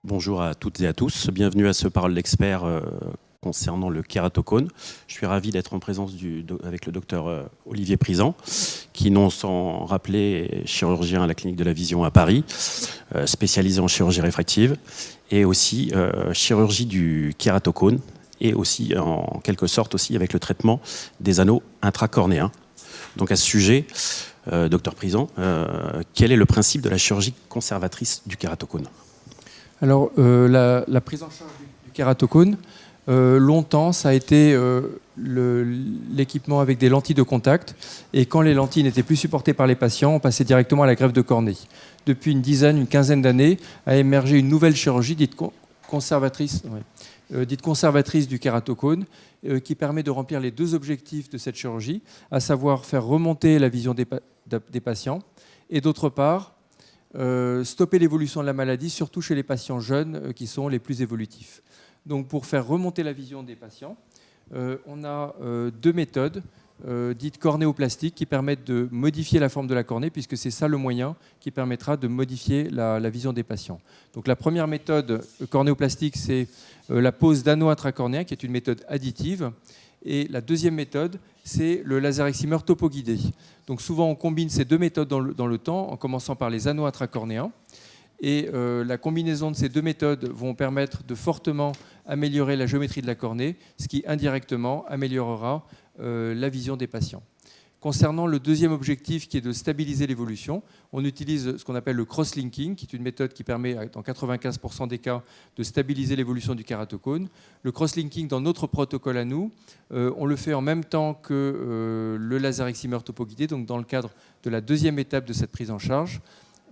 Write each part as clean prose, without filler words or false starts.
Bonjour à toutes et à tous, bienvenue à ce Parole d'expert concernant le kératocone. Je suis ravi d'être en présence avec le docteur Olivier Prison, qui, non sans rappeler, est chirurgien à la clinique de la Vision à Paris, spécialisé en chirurgie réfractive, et aussi chirurgie du kératocone, et aussi en quelque sorte aussi avec le traitement des anneaux intracornéens. Donc à ce sujet, docteur Prison, quel est le principe de la chirurgie conservatrice du kératocone ? Alors, la prise en charge du kératocone, longtemps, ça a été l'équipement avec des lentilles de contact. Et quand les lentilles n'étaient plus supportées par les patients, on passait directement à la greffe de cornée. Depuis une quinzaine d'années, a émergé une nouvelle chirurgie dite conservatrice du kératocone, qui permet de remplir les deux objectifs de cette chirurgie, à savoir faire remonter la vision des patients et d'autre part, stopper l'évolution de la maladie, surtout chez les patients jeunes qui sont les plus évolutifs. Donc pour faire remonter la vision des patients, on a deux méthodes dites cornéoplastiques qui permettent de modifier la forme de la cornée, puisque c'est ça le moyen qui permettra de modifier la vision des patients. Donc la première méthode cornéoplastique, c'est la pose d'anneaux intracornéens, qui est une méthode additive. Et la deuxième méthode, c'est le laser excimer topoguidé. Donc souvent, on combine ces deux méthodes dans le temps, en commençant par les anneaux intracornéens. Et la combinaison de ces deux méthodes vont permettre de fortement améliorer la géométrie de la cornée, ce qui indirectement améliorera la vision des patients. Concernant le deuxième objectif, qui est de stabiliser l'évolution, on utilise ce qu'on appelle le cross-linking, qui est une méthode qui permet, dans 95% des cas, de stabiliser l'évolution du kératocone. Le cross-linking, dans notre protocole à nous, on le fait en même temps que le laser excimer topoguidé, donc dans le cadre de la deuxième étape de cette prise en charge.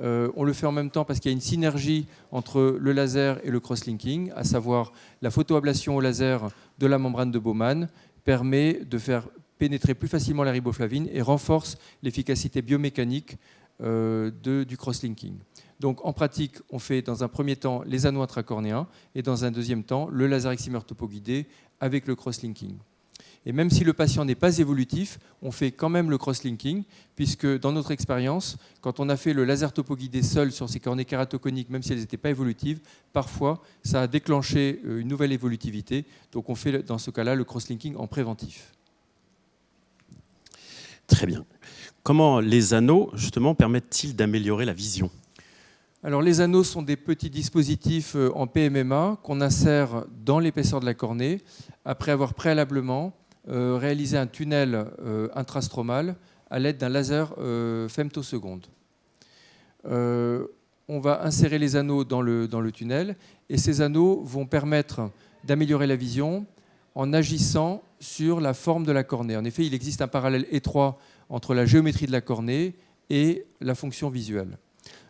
On le fait en même temps parce qu'il y a une synergie entre le laser et le cross-linking, à savoir la photoablation au laser de la membrane de Bowman permet de faire pénétrer plus facilement la riboflavine et renforce l'efficacité biomécanique du cross-linking. Donc en pratique, on fait dans un premier temps les anneaux intracornéens et dans un deuxième temps le laser excimer topoguidé avec le cross-linking. Et même si le patient n'est pas évolutif, on fait quand même le cross-linking, puisque dans notre expérience, quand on a fait le laser topoguidé seul sur ces cornées kératoconiques, même si elles n'étaient pas évolutives, parfois ça a déclenché une nouvelle évolutivité. Donc on fait dans ce cas-là le cross-linking en préventif. Très bien. Comment les anneaux, justement, permettent-ils d'améliorer la vision ? Alors les anneaux sont des petits dispositifs en PMMA qu'on insère dans l'épaisseur de la cornée après avoir préalablement réalisé un tunnel intrastromal à l'aide d'un laser femtoseconde. On va insérer les anneaux dans le tunnel et ces anneaux vont permettre d'améliorer la vision en agissant sur la forme de la cornée. En effet, il existe un parallèle étroit entre la géométrie de la cornée et la fonction visuelle.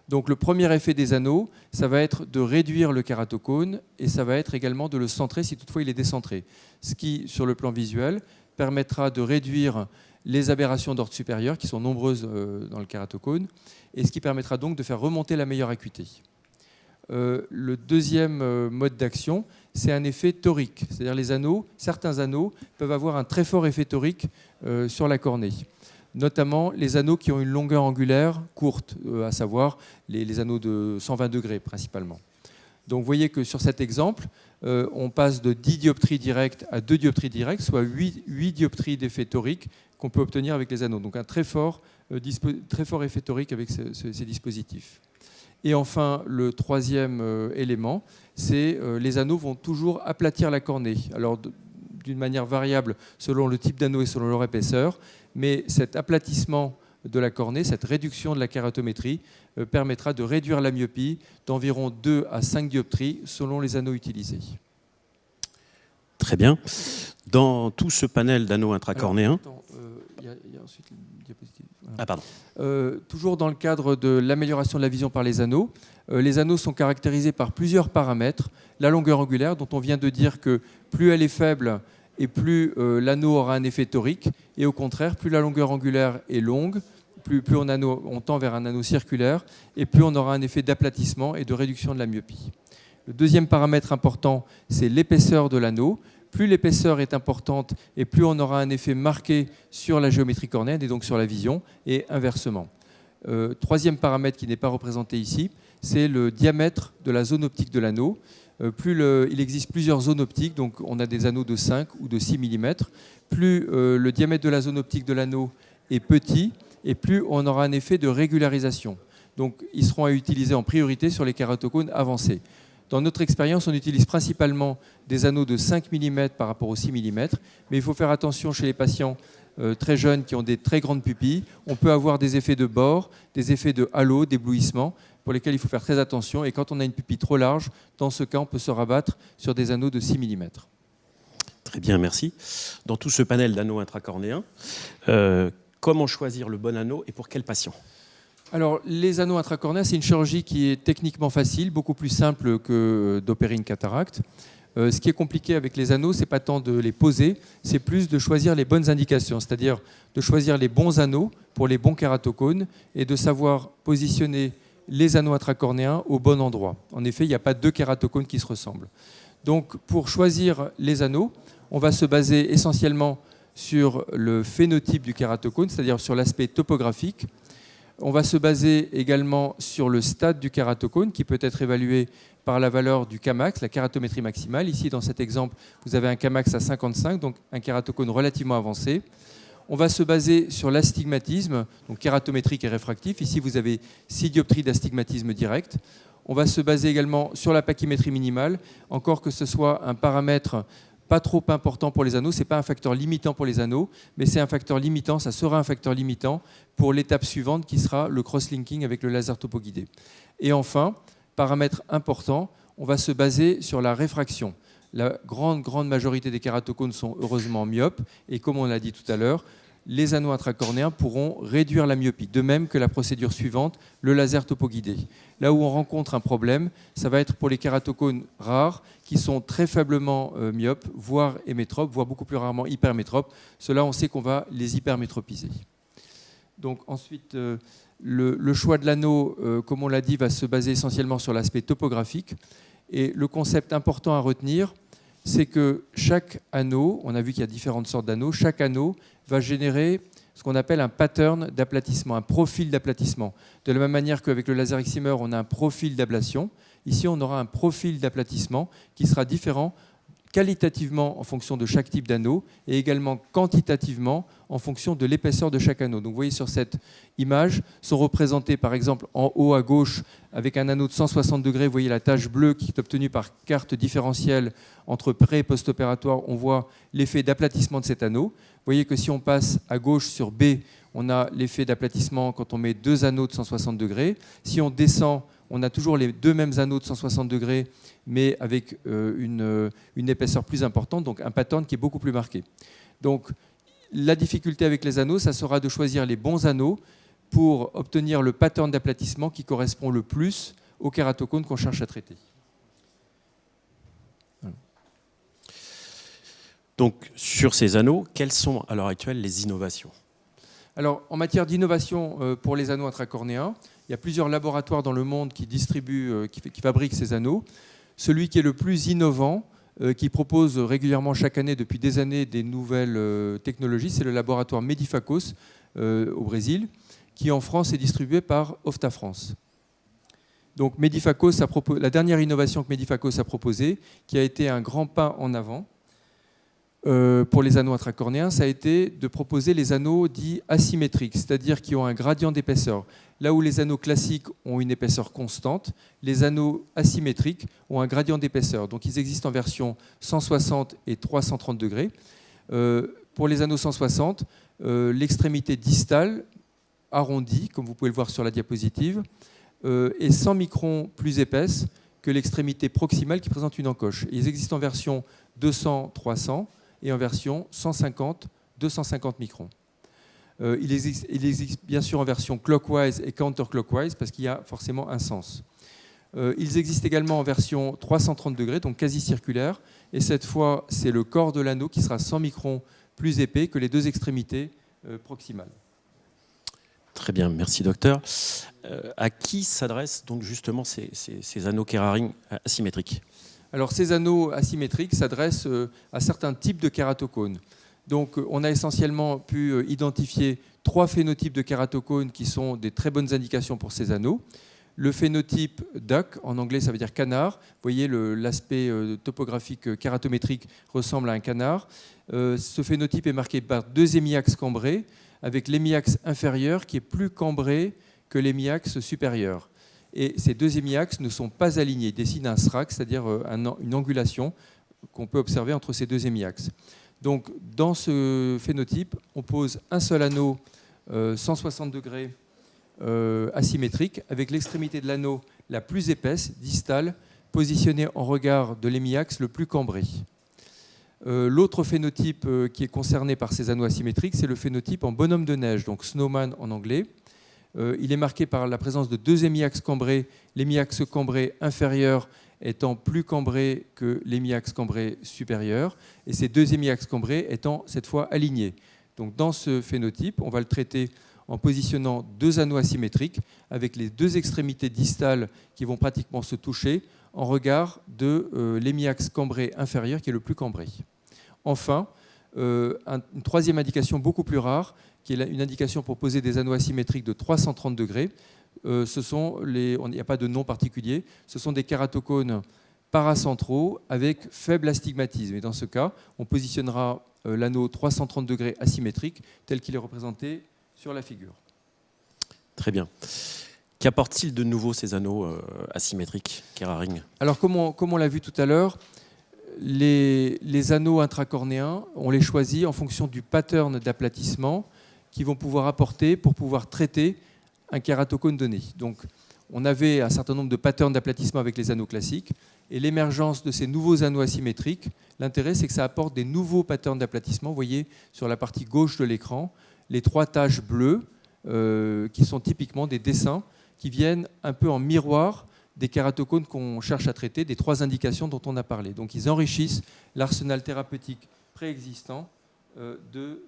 Donc le premier effet des anneaux, ça va être de réduire le kératocone et ça va être également de le centrer si toutefois il est décentré. Ce qui, sur le plan visuel, permettra de réduire les aberrations d'ordre supérieur, qui sont nombreuses dans le kératocone, et ce qui permettra donc de faire remonter la meilleure acuité. Le deuxième mode d'action, c'est un effet torique. C'est-à-dire les anneaux, certains anneaux peuvent avoir un très fort effet torique sur la cornée. Notamment les anneaux qui ont une longueur angulaire courte, à savoir les anneaux de 120 degrés principalement. Donc vous voyez que sur cet exemple, on passe de 10 dioptries directes à 2 dioptries directes, soit 8 dioptries d'effet torique qu'on peut obtenir avec les anneaux. Donc un très fort effet torique avec ces dispositifs. Et enfin, le troisième élément, c'est les anneaux vont toujours aplatir la cornée. Alors d'une manière variable selon le type d'anneau et selon leur épaisseur, mais cet aplatissement de la cornée, cette réduction de la kératométrie permettra de réduire la myopie d'environ 2 à 5 dioptries selon les anneaux utilisés. Très bien. Dans tout ce panel d'anneaux intracornéens... Il y a ensuite une diapositive. Voilà. Ah, pardon. Toujours dans le cadre de l'amélioration de la vision par les anneaux sont caractérisés par plusieurs paramètres. La longueur angulaire, dont on vient de dire que plus elle est faible, et plus l'anneau aura un effet torique, et au contraire, plus la longueur angulaire est longue, plus on tend vers un anneau circulaire, et plus on aura un effet d'aplatissement et de réduction de la myopie. Le deuxième paramètre important, c'est l'épaisseur de l'anneau. Plus l'épaisseur est importante, et plus on aura un effet marqué sur la géométrie cornéenne, et donc sur la vision, et inversement. Troisième paramètre qui n'est pas représenté ici, c'est le diamètre de la zone optique de l'anneau. Il existe plusieurs zones optiques, donc on a des anneaux de 5 ou de 6 mm. Plus le diamètre de la zone optique de l'anneau est petit, et plus on aura un effet de régularisation. Donc ils seront à utiliser en priorité sur les kératocones avancés. Dans notre expérience, on utilise principalement des anneaux de 5 mm par rapport aux 6 mm, mais il faut faire attention chez les patients très jeunes qui ont des très grandes pupilles. On peut avoir des effets de bord, des effets de halo, d'éblouissement, pour lesquels il faut faire très attention. Et quand on a une pupille trop large, dans ce cas, on peut se rabattre sur des anneaux de 6 mm. Très bien, merci. Dans tout ce panel d'anneaux intracornéens, comment choisir le bon anneau et pour quel patient ? Alors, les anneaux intracornéens, c'est une chirurgie qui est techniquement facile, beaucoup plus simple que d'opérer une cataracte. Ce qui est compliqué avec les anneaux, c'est pas tant de les poser, c'est plus de choisir les bonnes indications, c'est-à-dire de choisir les bons anneaux pour les bons kératocones et de savoir positionner les anneaux intracornéens au bon endroit. En effet, il n'y a pas deux kératocones qui se ressemblent. Donc, pour choisir les anneaux, on va se baser essentiellement sur le phénotype du kératocone, c'est-à-dire sur l'aspect topographique. On va se baser également sur le stade du kératocone qui peut être évalué par la valeur du Kmax, la kératométrie maximale. Ici, dans cet exemple, vous avez un Kmax à 55, donc un kératocone relativement avancé. On va se baser sur l'astigmatisme, donc kératométrique et réfractif. Ici, vous avez 6 dioptries d'astigmatisme direct. On va se baser également sur la pachymétrie minimale, encore que ce soit un paramètre pas trop important pour les anneaux, ce n'est pas un facteur limitant pour les anneaux, mais c'est un facteur limitant, ça sera un facteur limitant pour l'étape suivante qui sera le cross-linking avec le laser topoguidé. Et enfin, paramètre important, on va se baser sur la réfraction. La grande majorité des kératocones sont heureusement myopes, et comme on l'a dit tout à l'heure, les anneaux intracornéens pourront réduire la myopie, de même que la procédure suivante, le laser topoguidé. Là où on rencontre un problème, ça va être pour les kératocones rares qui sont très faiblement myopes, voire hémétropes, voire beaucoup plus rarement hypermétropes. Ceux-là, on sait qu'on va les hypermétropiser. Donc ensuite, le choix de l'anneau, comme on l'a dit, va se baser essentiellement sur l'aspect topographique. Et le concept important à retenir, c'est que chaque anneau, on a vu qu'il y a différentes sortes d'anneaux, chaque anneau va générer ce qu'on appelle un pattern d'aplatissement, un profil d'aplatissement. De la même manière qu'avec le laser excimer, on a un profil d'ablation, ici on aura un profil d'aplatissement qui sera différent qualitativement en fonction de chaque type d'anneau et également quantitativement en fonction de l'épaisseur de chaque anneau. Donc vous voyez sur cette image, sont représentés par exemple en haut à gauche avec un anneau de 160 degrés, vous voyez la tache bleue qui est obtenue par carte différentielle entre pré- et post-opératoire, on voit l'effet d'aplatissement de cet anneau. Vous voyez que si on passe à gauche sur B, on a l'effet d'aplatissement quand on met deux anneaux de 160 degrés. Si on descend, on a toujours les deux mêmes anneaux de 160 degrés, mais avec une épaisseur plus importante, donc un pattern qui est beaucoup plus marqué. Donc la difficulté avec les anneaux, ça sera de choisir les bons anneaux pour obtenir le pattern d'aplatissement qui correspond le plus au kératocone qu'on cherche à traiter. Voilà. Donc sur ces anneaux, quelles sont à l'heure actuelle les innovations ? Alors, en matière d'innovation pour les anneaux intracornéens, il y a plusieurs laboratoires dans le monde qui distribuent, qui fabriquent ces anneaux. Celui qui est le plus innovant, qui propose régulièrement chaque année, depuis des années, des nouvelles technologies, c'est le laboratoire Medifacos au Brésil, qui en France est distribué par Opta France. Donc Medifacos la dernière innovation que Medifacos a proposée, qui a été un grand pas en avant, pour les anneaux intracornéens, ça a été de proposer les anneaux dits asymétriques, c'est-à-dire qui ont un gradient d'épaisseur. Là où les anneaux classiques ont une épaisseur constante, les anneaux asymétriques ont un gradient d'épaisseur. Donc ils existent en version 160 et 330 degrés. Pour les anneaux 160, l'extrémité distale, arrondie, comme vous pouvez le voir sur la diapositive, est 100 microns plus épaisse que l'extrémité proximale qui présente une encoche. Ils existent en version 200-300 et en version 150-250 microns. Il existe bien sûr en version clockwise et counterclockwise parce qu'il y a forcément un sens. Ils existent également en version 330 degrés, donc quasi circulaire, et cette fois c'est le corps de l'anneau qui sera 100 microns plus épais que les deux extrémités proximales. Très bien, merci docteur. À qui s'adressent donc justement ces anneaux Keraring asymétriques ? Alors ces anneaux asymétriques s'adressent à certains types de kératocones. Donc on a essentiellement pu identifier 3 phénotypes de kératocone qui sont des très bonnes indications pour ces anneaux. Le phénotype duck, en anglais ça veut dire canard. Vous voyez, l'aspect topographique kératométrique ressemble à un canard. Ce phénotype est marqué par 2 hémiaxes cambrés, avec l'hémiaxe inférieur qui est plus cambré que l'hémiaxe supérieur. Et ces 2 hémiaxes ne sont pas alignés, ils dessinent un SRAC, c'est-à-dire une angulation qu'on peut observer entre ces 2 hémiaxes. Donc dans ce phénotype, on pose un seul anneau 160 degrés asymétrique, avec l'extrémité de l'anneau la plus épaisse, distale, positionnée en regard de l'hémiaxe le plus cambré. L'autre phénotype qui est concerné par ces anneaux asymétriques, c'est le phénotype en bonhomme de neige, donc snowman en anglais. Il est marqué par la présence de 2 hémiaxes cambrés, l'hémiaxe cambré inférieur étant plus cambré que l'hémiaxe cambré supérieur, et ces 2 hémiaxes cambrés étant cette fois alignés. Donc dans ce phénotype, on va le traiter en positionnant 2 anneaux asymétriques avec les 2 extrémités distales qui vont pratiquement se toucher en regard de l'hémiaxe cambré inférieur qui est le plus cambré. Enfin, une troisième indication beaucoup plus rare, qui est une indication pour poser des anneaux asymétriques de 330 degrés. Il n'y a pas de nom particulier, ce sont des kératocones paracentraux avec faible astigmatisme. Et dans ce cas, on positionnera l'anneau 330 degrés asymétrique tel qu'il est représenté sur la figure. Très bien. Qu'apportent-ils de nouveau ces anneaux asymétriques, Keraring? Alors, comme on l'a vu tout à l'heure, les anneaux intracornéens, on les choisit en fonction du pattern d'aplatissement qu'ils vont pouvoir apporter pour pouvoir traiter un kératocone donné. Donc, on avait un certain nombre de patterns d'aplatissement avec les anneaux classiques, et l'émergence de ces nouveaux anneaux asymétriques, l'intérêt, c'est que ça apporte des nouveaux patterns d'aplatissement. Vous voyez sur la partie gauche de l'écran, les 3 taches bleues, qui sont typiquement des dessins qui viennent un peu en miroir des kératocones qu'on cherche à traiter, des 3 indications dont on a parlé. Donc ils enrichissent l'arsenal thérapeutique préexistant de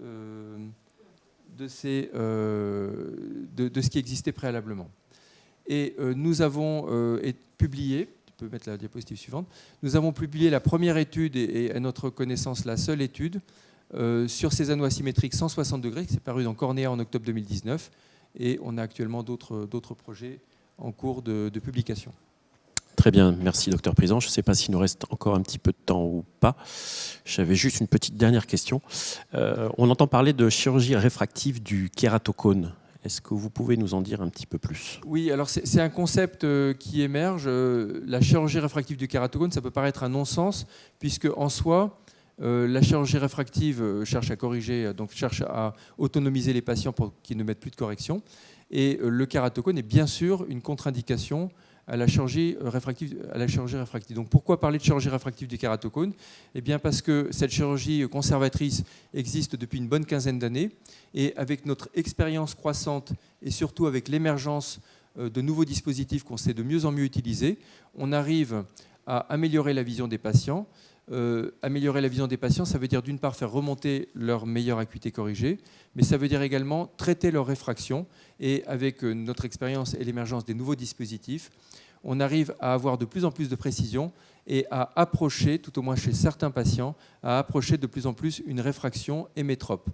ce qui existait préalablement. Et nous avons publié, tu peux mettre la diapositive suivante, nous avons publié la première étude et à notre connaissance la seule étude sur ces anneaux asymétriques 160 degrés, qui s'est paru dans Cornea en octobre 2019, et on a actuellement d'autres projets en cours de publication. Très bien, merci docteur Prison. Je ne sais pas s'il nous reste encore un petit peu de temps ou pas. J'avais juste une petite dernière question. On entend parler de chirurgie réfractive du kératocone. Est-ce que vous pouvez nous en dire un petit peu plus? Oui, alors c'est un concept qui émerge. La chirurgie réfractive du kératocone, ça peut paraître un non-sens, puisque en soi, la chirurgie réfractive cherche à corriger, donc cherche à autonomiser les patients pour qu'ils ne mettent plus de correction. Et le kératocone est bien sûr une contre-indication à la chirurgie réfractive. Donc pourquoi parler de chirurgie réfractive du kératocone? Eh bien parce que cette chirurgie conservatrice existe depuis une bonne quinzaine d'années, et avec notre expérience croissante et surtout avec l'émergence de nouveaux dispositifs qu'on sait de mieux en mieux utiliser, on arrive à améliorer la vision des patients. Améliorer la vision des patients, ça veut dire d'une part faire remonter leur meilleure acuité corrigée, mais ça veut dire également traiter leur réfraction. Et avec notre expérience et l'émergence des nouveaux dispositifs, on arrive à avoir de plus en plus de précision et à approcher, tout au moins chez certains patients, à approcher de plus en plus une réfraction hémétrope.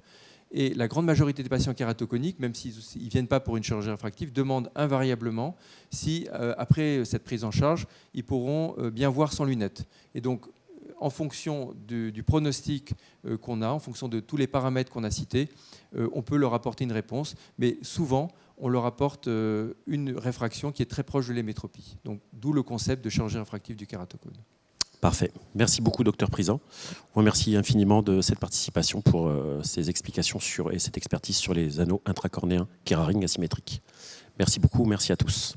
Et la grande majorité des patients kératoconiques, même s'ils ne viennent pas pour une chirurgie réfractive, demandent invariablement si, après cette prise en charge, ils pourront bien voir sans lunettes. Et donc, en fonction du pronostic qu'on a, en fonction de tous les paramètres qu'on a cités, on peut leur apporter une réponse. Mais souvent, on leur apporte une réfraction qui est très proche de l'hémétropie. Donc, d'où le concept de chirurgie réfractive du kératocone. Parfait. Merci beaucoup, docteur Prison. Je vous remercie infiniment de cette participation pour ces explications et cette expertise sur les anneaux intracornéens Keraring asymétriques. Merci beaucoup. Merci à tous.